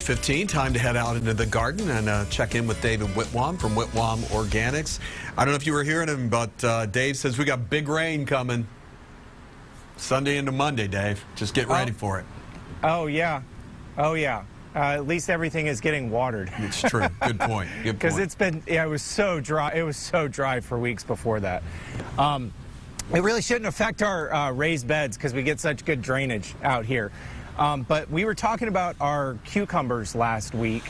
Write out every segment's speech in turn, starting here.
8:15, time to head out into the garden and check in with David Whitwam from Whitwam Organics. I don't know if you were hearing him, but Dave says we got big rain coming Sunday into Monday, Dave. Just get ready for it. Oh, yeah. Oh, yeah. At least everything is getting watered. It's true. Good point. Good point. Because it's been, yeah, it was so dry. It was so dry for weeks before that. It really shouldn't affect our raised beds because we get such good drainage out here. But we were talking about our cucumbers last week,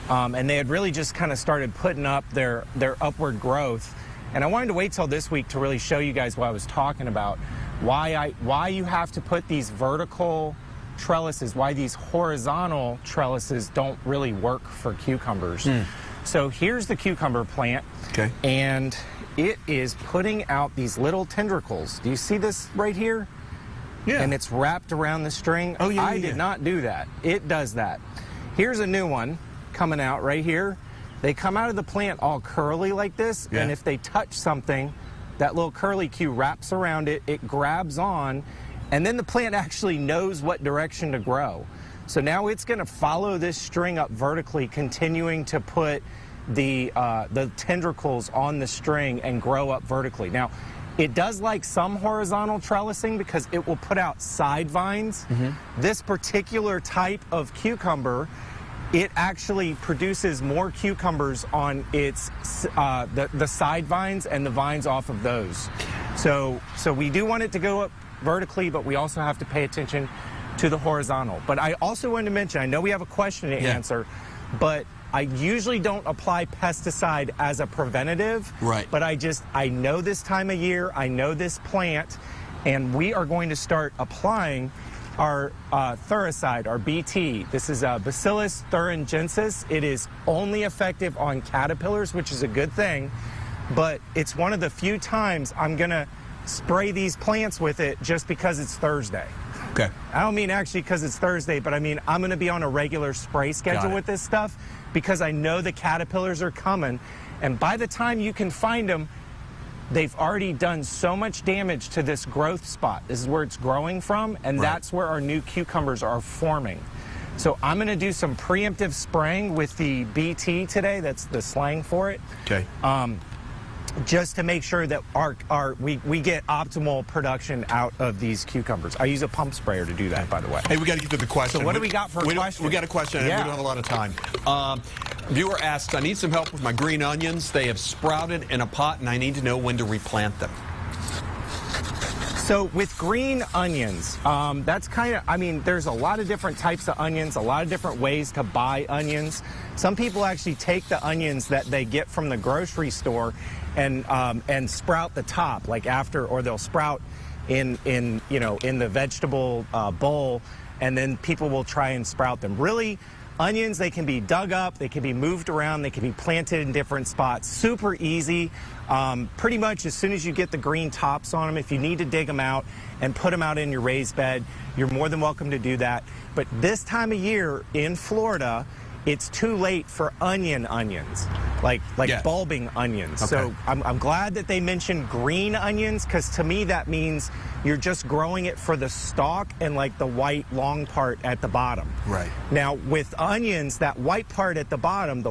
and they had really just kind of started putting up their upward growth. And I wanted to wait till this week to really show you guys what I was talking about, why you have to put these vertical trellises, why these horizontal trellises don't really work for cucumbers. So here's the cucumber plant, okay, and it is putting out these little tendricles. Do you see this right here? Yeah. And it's wrapped around the string. Oh, yeah, I did not do that. It does that. Here's a new one coming out right here. They come out of the plant all curly like this, and if they touch something, that little curly cue wraps around it, it grabs on, and then the plant actually knows what direction to grow. So now it's going to follow this string up vertically, continuing to put the tendricles on the string and grow up vertically. Now, it does like some horizontal trellising because it will put out side vines. This particular type of cucumber, it actually produces more cucumbers on its the side vines and the vines off of those. So we do want it to go up vertically, but we also have to pay attention to the horizontal. But I also wanted to mention, I know we have a question to answer, but I usually don't apply pesticide as a preventative. Right. But I know this time of year, I know this plant, and we are going to start applying our thuricide, our BT. This is Bacillus thuringiensis. It is only effective on caterpillars, which is a good thing, but it's one of the few times I'm gonna spray these plants with it just because it's Thursday. Okay. I don't mean actually because it's Thursday, but I mean I'm going to be on a regular spray schedule with this stuff because I know the caterpillars are coming, and by the time you can find them, they've already done so much damage to this growth spot. This is where it's growing from, and that's where our new cucumbers are forming. So I'm going to do some preemptive spraying with the BT today. That's the slang for it. Okay. Just to make sure that we get optimal production out of these cucumbers. I use a pump sprayer to do that, by the way. Hey, we got to get to the question. So what do we got for a question? We got a question, and we don't have a lot of time. Viewer asks, I need some help with my green onions. They have sprouted in a pot, and I need to know when to replant them. So with green onions, that's kind of, I mean, there's a lot of different types of onions, a lot of different ways to buy onions. Some people actually take the onions that they get from the grocery store and sprout the top, like after, or they'll sprout in the vegetable bowl, and then people will try and sprout them. Really, onions, they can be dug up, they can be moved around, they can be planted in different spots. Super easy. Pretty much as soon as you get the green tops on them, if you need to dig them out and put them out in your raised bed, you're more than welcome to do that. But this time of year in Florida, it's too late for onions, like bulbing onions. Okay. So I'm glad that they mentioned green onions, because to me that means you're just growing it for the stalk and like the white long part at the bottom. Right. Now with onions, that white part at the bottom,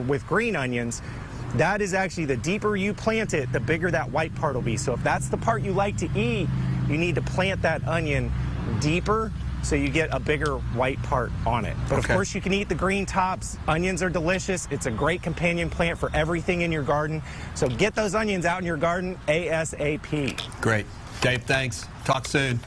with green onions, that is actually, the deeper you plant it, the bigger that white part will be. So if that's the part you like to eat, you need to plant that onion deeper so you get a bigger white part on it. But of course you can eat the green tops. Onions are delicious. It's a great companion plant for everything in your garden. So get those onions out in your garden ASAP. Great. Dave, thanks. Talk soon.